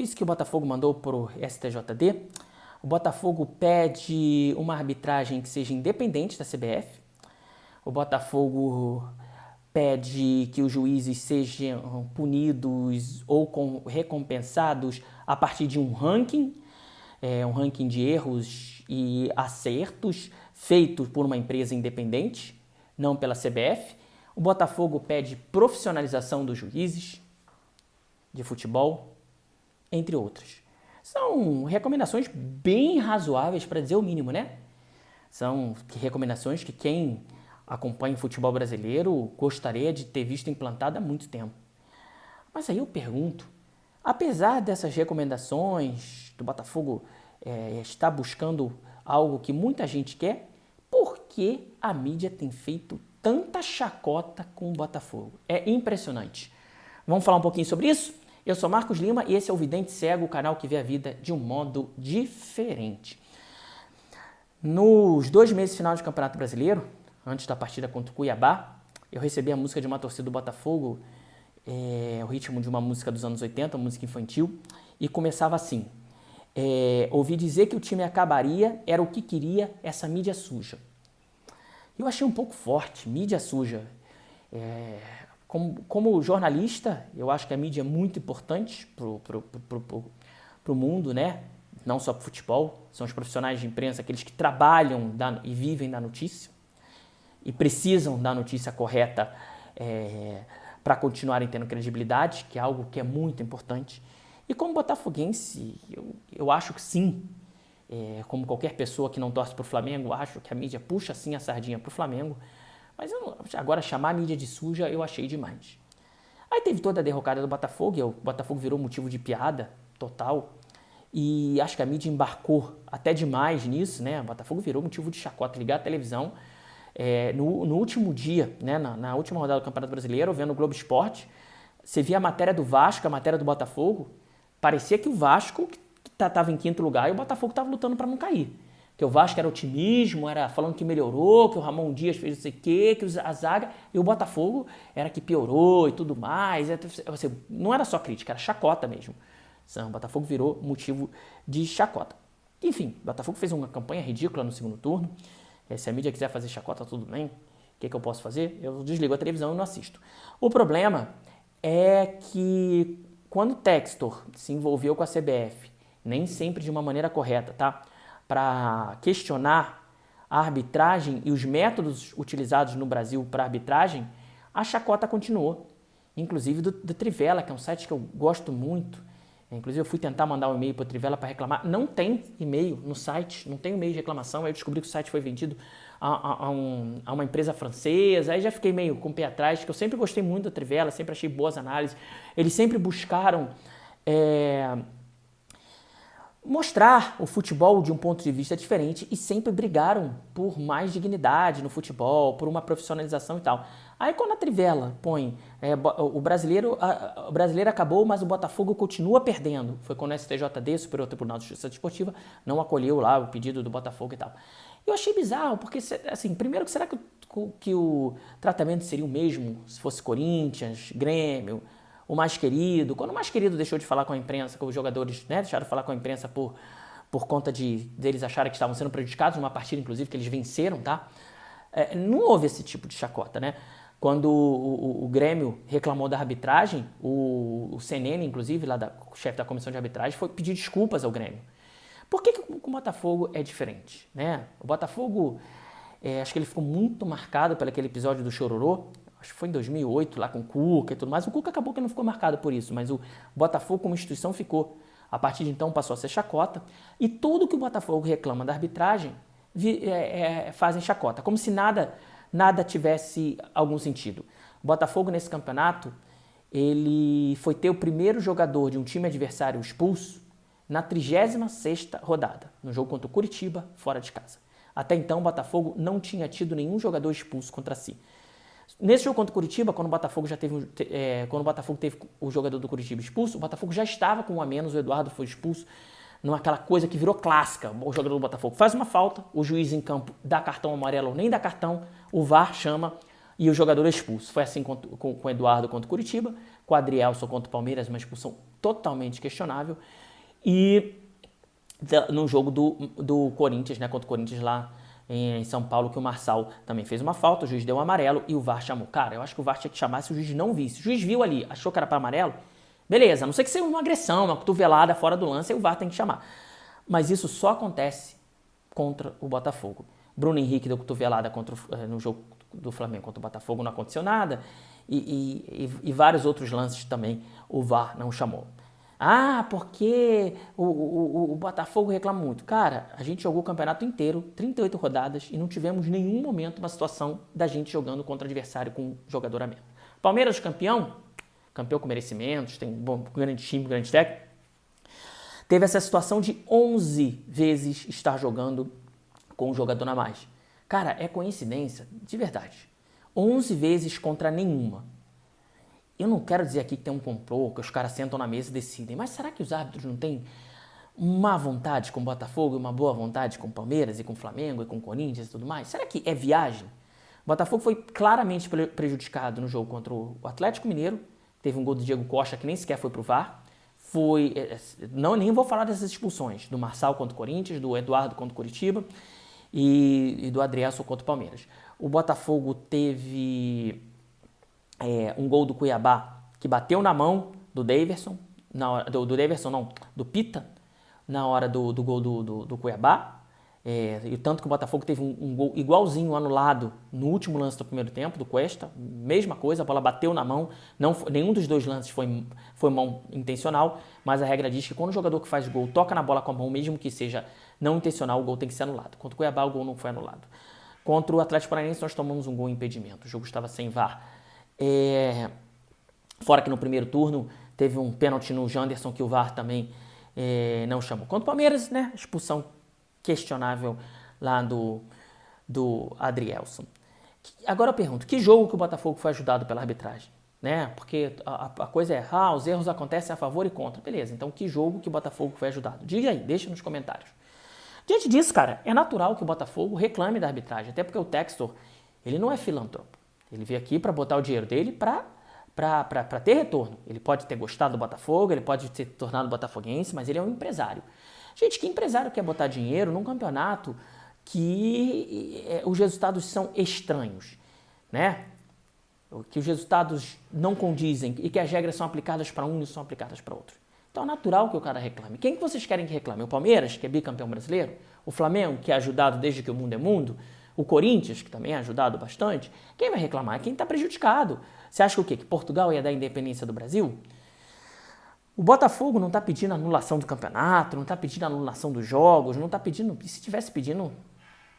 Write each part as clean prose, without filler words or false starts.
ofício que o Botafogo mandou para o STJD, o Botafogo pede uma arbitragem que seja independente da CBF. O Botafogo pede que os juízes sejam punidos ou recompensados a partir de um ranking de erros e acertos feito por uma empresa independente, não pela CBF. O Botafogo pede profissionalização dos juízes de futebol, entre outras. São recomendações bem razoáveis, para dizer o mínimo, né? São recomendações que quem acompanha o futebol brasileiro gostaria de ter visto implantada há muito tempo. Mas aí eu pergunto, apesar dessas recomendações do Botafogo estar buscando algo que muita gente quer, por que a mídia tem feito tanta chacota com o Botafogo? É impressionante. Vamos falar um pouquinho sobre isso? Eu sou Marcos Lima e esse é o Vidente Cego, o canal que vê a vida de um modo diferente. Nos 2 meses final de Campeonato Brasileiro, antes da partida contra o Cuiabá, eu recebi a música de uma torcida do Botafogo, o ritmo de uma música dos anos 80, uma música infantil, e começava assim: ouvi dizer que o time acabaria, era o que queria essa mídia suja. Eu achei um pouco forte, mídia suja. Como jornalista, eu acho que a mídia é muito importante pro mundo, né? Não só pro futebol, são os profissionais de imprensa, aqueles que trabalham e vivem da notícia e precisam da notícia correta para continuarem tendo credibilidade, que é algo que é muito importante. E como botafoguense, eu acho que sim, como qualquer pessoa que não torce pro Flamengo, acho que a mídia puxa sim a sardinha pro Flamengo, mas agora chamar a mídia de suja eu achei demais. Aí teve toda a derrocada do Botafogo, e o Botafogo virou motivo de piada total, e acho que a mídia embarcou até demais nisso, né? O Botafogo virou motivo de chacota, ligar a televisão. No último dia, né, na última rodada do Campeonato Brasileiro, vendo o Globo Esporte, você via a matéria do Vasco, a matéria do Botafogo, parecia que o Vasco estava em 5º lugar e o Botafogo estava lutando para não cair. Que o Vasco era otimismo, era falando que melhorou, que o Ramon Dias fez não sei o quê, que a zaga, e o Botafogo era que piorou e tudo mais. Não era só crítica, era chacota mesmo. O Botafogo virou motivo de chacota. Enfim, o Botafogo fez uma campanha ridícula no segundo turno. Se a mídia quiser fazer chacota, tudo bem. O que eu posso fazer? Eu desligo a televisão e não assisto. O problema é que quando o Textor se envolveu com a CBF, nem sempre de uma maneira correta, tá? Para questionar a arbitragem e os métodos utilizados no Brasil para arbitragem, a chacota continuou. Inclusive do Trivela, que é um site que eu gosto muito. Inclusive eu fui tentar mandar um e-mail para o Trivela para reclamar. Não tem e-mail no site, não tem e-mail de reclamação. Aí eu descobri que o site foi vendido a uma empresa francesa. Aí já fiquei meio com o pé atrás, porque eu sempre gostei muito do Trivela, sempre achei boas análises. Eles sempre buscaram mostrar o futebol de um ponto de vista diferente e sempre brigaram por mais dignidade no futebol, por uma profissionalização e tal. Aí quando a Trivela põe o brasileiro acabou, mas o Botafogo continua perdendo. Foi quando o STJD, Superior Tribunal de Justiça Desportiva, não acolheu lá o pedido do Botafogo e tal. Eu achei bizarro, porque, assim, primeiro, será que o tratamento seria o mesmo se fosse Corinthians, Grêmio, o mais querido? Quando o mais querido deixou de falar com a imprensa, com os jogadores, né, deixaram de falar com a imprensa por conta deles acharem que estavam sendo prejudicados numa partida, inclusive, que eles venceram, tá? Não houve esse tipo de chacota, né? Quando o Grêmio reclamou da arbitragem, o CNN, inclusive, lá o chefe da comissão de arbitragem, foi pedir desculpas ao Grêmio. Por que o Botafogo é diferente, né? O Botafogo, acho que ele ficou muito marcado pelo aquele episódio do Chororô. Acho que foi em 2008, lá com o Cuca e tudo mais. O Cuca acabou que não ficou marcado por isso, mas o Botafogo como instituição ficou. A partir de então passou a ser chacota. E tudo que o Botafogo reclama da arbitragem fazem chacota, como se nada tivesse algum sentido. O Botafogo nesse campeonato, ele foi ter o primeiro jogador de um time adversário expulso na 36ª rodada, no jogo contra o Curitiba, fora de casa. Até então o Botafogo não tinha tido nenhum jogador expulso contra si. Nesse jogo contra o Curitiba, quando o Botafogo teve o jogador do Curitiba expulso, o Botafogo já estava com um a menos, o Eduardo foi expulso, naquela coisa que virou clássica. O jogador do Botafogo faz uma falta, o juiz em campo dá cartão amarelo ou nem dá cartão, o VAR chama e o jogador é expulso. Foi assim com o Eduardo contra o Curitiba, com o Adrielson contra o Palmeiras, uma expulsão totalmente questionável. E no jogo do Corinthians, né, contra o Corinthians lá em São Paulo, que o Marçal também fez uma falta, o juiz deu um amarelo e o VAR chamou. Cara, eu acho que o VAR tinha que chamar se o juiz não visse. O juiz viu ali, achou que era para amarelo, beleza, a não ser que seja uma agressão, uma cotovelada fora do lance, aí o VAR tem que chamar. Mas isso só acontece contra o Botafogo. Bruno Henrique deu cotovelada no jogo do Flamengo contra o Botafogo, não aconteceu nada. E vários outros lances também o VAR não chamou. Ah, porque o Botafogo reclama muito. Cara, a gente jogou o campeonato inteiro, 38 rodadas, e não tivemos em nenhum momento uma situação da gente jogando contra adversário com jogador a menos. Palmeiras campeão com merecimentos, tem um grande time, grande técnico. Teve essa situação de 11 vezes estar jogando com um jogador a mais. Cara, é coincidência, de verdade. 11 vezes contra nenhuma. Eu não quero dizer aqui que tem um complô, que os caras sentam na mesa e decidem, mas será que os árbitros não têm má vontade com o Botafogo e uma boa vontade com o Palmeiras e com o Flamengo e com o Corinthians e tudo mais? Será que é viagem? O Botafogo foi claramente prejudicado no jogo contra o Atlético Mineiro, teve um gol do Diego Costa que nem sequer foi pro VAR. Nem vou falar dessas expulsões, do Marçal contra o Corinthians, do Eduardo contra o Curitiba e do Adrielson contra o Palmeiras. O Botafogo teve um gol do Cuiabá que bateu na mão do Daverson, do Pita, na hora do gol do Cuiabá. E tanto que o Botafogo teve um gol igualzinho anulado no último lance do primeiro tempo, do Cuesta. Mesma coisa, a bola bateu na mão. Nenhum dos dois lances foi mão intencional, mas a regra diz que quando o jogador que faz gol toca na bola com a mão, mesmo que seja não intencional, o gol tem que ser anulado. Contra o Cuiabá, o gol não foi anulado. Contra o Atlético Paranaense, nós tomamos um gol em impedimento. O jogo estava sem VAR. Fora que no primeiro turno teve um pênalti no Janderson que o VAR também não chamou. Contra o Palmeiras, né, expulsão questionável lá do Adrielson. Agora eu pergunto, que jogo que o Botafogo foi ajudado pela arbitragem? Né? Porque a coisa é, os erros acontecem a favor e contra. Beleza, então que jogo que o Botafogo foi ajudado? Diga aí, deixa nos comentários. Diante disso, cara, é natural que o Botafogo reclame da arbitragem, até porque o Textor, ele não é filantropo. Ele veio aqui para botar o dinheiro dele para ter retorno. Ele pode ter gostado do Botafogo, ele pode ter tornado botafoguense, mas ele é um empresário. Gente, que empresário quer botar dinheiro num campeonato que os resultados são estranhos, né? Que os resultados não condizem e que as regras são aplicadas para um e são aplicadas para outro. Então é natural que o cara reclame. Quem que vocês querem que reclame? O Palmeiras, que é bicampeão brasileiro? O Flamengo, que é ajudado desde que o mundo é mundo? O Corinthians, que também é ajudado bastante? Quem vai reclamar? É quem está prejudicado. Você acha que o quê? Que Portugal ia dar a independência do Brasil? O Botafogo não está pedindo anulação do campeonato, não está pedindo anulação dos jogos, não está pedindo... Se estivesse pedindo,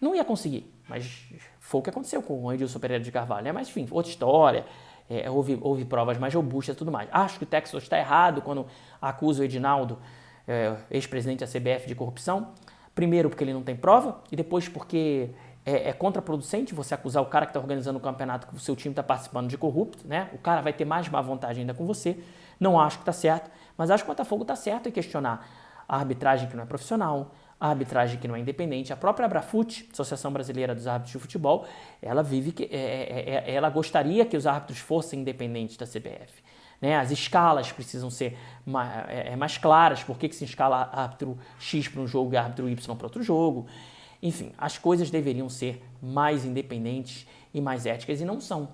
não ia conseguir. Mas foi o que aconteceu com o Edilson Pereira de Carvalho. Mas, enfim, outra história. Houve provas mais robustas e tudo mais. Acho que o Texas está errado quando acusa o Edinaldo, ex-presidente da CBF, de corrupção. Primeiro, porque ele não tem prova, e depois porque é contraproducente você acusar o cara que está organizando o campeonato que o seu time está participando de corrupto, né? O cara vai ter mais má vontade ainda com você. Não acho que está certo, mas acho que o Botafogo está certo em questionar a arbitragem que não é profissional, a arbitragem que não é independente. A própria Abrafut, Associação Brasileira dos Árbitros de Futebol, ela gostaria que os árbitros fossem independentes da CBF. Né? As escalas precisam ser mais claras. Por que se escala árbitro X para um jogo e árbitro Y para outro jogo? Enfim, as coisas deveriam ser mais independentes e mais éticas, e não são.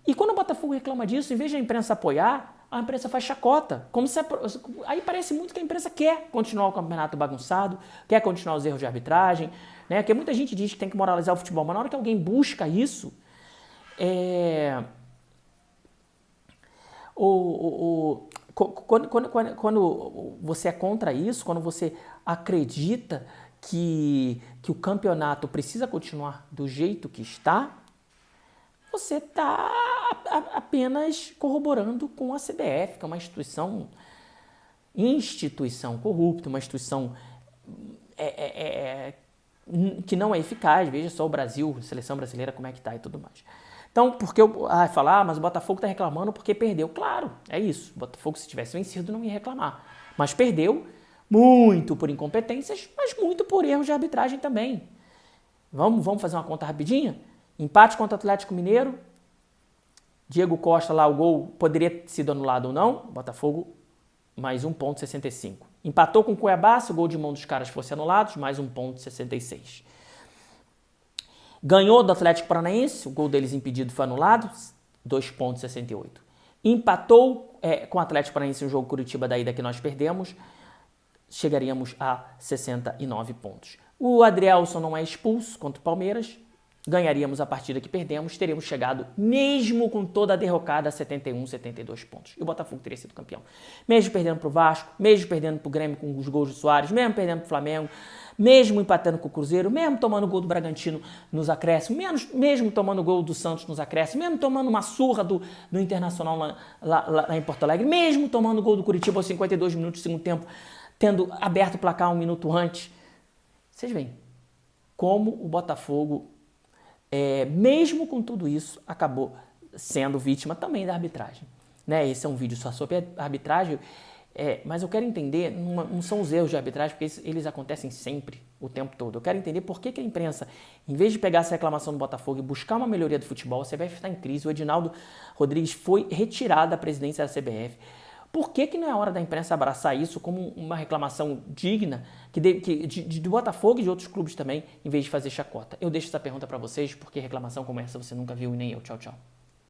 E quando o Botafogo reclama disso, em vez de a imprensa apoiar, a imprensa faz chacota. Aí parece muito que a imprensa quer continuar o campeonato bagunçado, quer continuar os erros de arbitragem, né? Porque muita gente diz que tem que moralizar o futebol, mas na hora que alguém busca isso, quando você é contra isso, quando você acredita que o campeonato precisa continuar do jeito que está, você está apenas corroborando com a CBF, que é uma instituição corrupta, uma instituição que não é eficaz. Veja só o Brasil, a seleção brasileira, como é que está e tudo mais. Então, porque mas o Botafogo está reclamando porque perdeu. Claro, é isso. O Botafogo, se tivesse vencido, não ia reclamar. Mas perdeu muito por incompetências, mas muito por erros de arbitragem também. Vamos fazer uma conta rapidinha? Empate contra o Atlético Mineiro, Diego Costa lá, o gol poderia ter sido anulado ou não. Botafogo, mais 1,65. Empatou com o Cuiabá, se o gol de mão dos caras fosse anulado, mais 1,66. Ganhou do Atlético Paranaense, o gol deles impedido foi anulado, 2,68. Empatou com o Atlético Paranaense no jogo Curitiba da ida que nós perdemos, chegaríamos a 69 pontos. O Adrielson não é expulso contra o Palmeiras, ganharíamos a partida que perdemos, teríamos chegado, mesmo com toda a derrocada, a 71, 72 pontos. E o Botafogo teria sido campeão. Mesmo perdendo para o Vasco, mesmo perdendo para o Grêmio com os gols do Soares, mesmo perdendo para o Flamengo, mesmo empatando com o Cruzeiro, mesmo tomando o gol do Bragantino nos acréscimos, mesmo tomando o gol do Santos nos acréscimos, mesmo tomando uma surra do Internacional lá em Porto Alegre, mesmo tomando o gol do Curitiba aos 52 minutos do segundo tempo, tendo aberto o placar um minuto antes. Vocês veem como o Botafogo, mesmo com tudo isso, acabou sendo vítima também da arbitragem. Né? Esse é um vídeo só sobre a arbitragem, mas eu quero entender, não são os erros de arbitragem, porque eles acontecem sempre, o tempo todo. Eu quero entender por que a imprensa, em vez de pegar essa reclamação do Botafogo e buscar uma melhoria do futebol, a CBF está em crise, o Edinaldo Rodrigues foi retirado da presidência da CBF. Por que não é hora da imprensa abraçar isso como uma reclamação digna do Botafogo e de outros clubes também, em vez de fazer chacota? Eu deixo essa pergunta para vocês, porque reclamação como essa você nunca viu e nem eu. Tchau, tchau.